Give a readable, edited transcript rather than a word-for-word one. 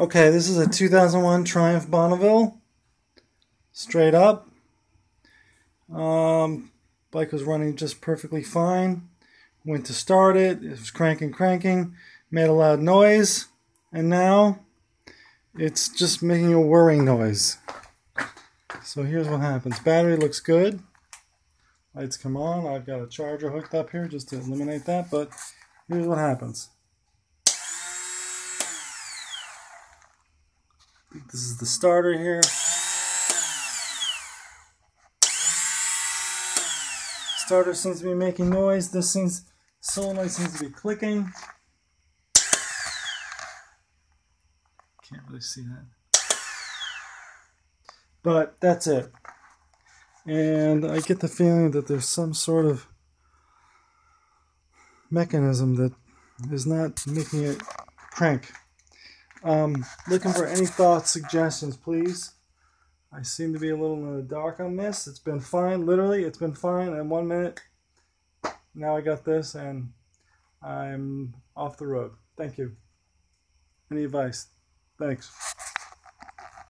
Okay, this is a 2001 Triumph Bonneville. Straight up. Bike was running just perfectly fine. Went to start it. It was cranking. Made a loud noise. And now it's just making a whirring noise. So here's what happens. Battery looks good. Lights come on. I've got a charger hooked up here just to eliminate that. But here's what happens. This is the starter here. Starter seems to be making noise. Solenoid seems to be clicking. Can't really see that. But that's it. And I get the feeling that there's some sort of mechanism that is not making it crank. Looking for any thoughts, suggestions, please. I seem to be a little in the dark on this. It's been fine, literally, it's been fine in 1 minute. Now I got this and I'm off the road. Thank you. Any advice? Thanks.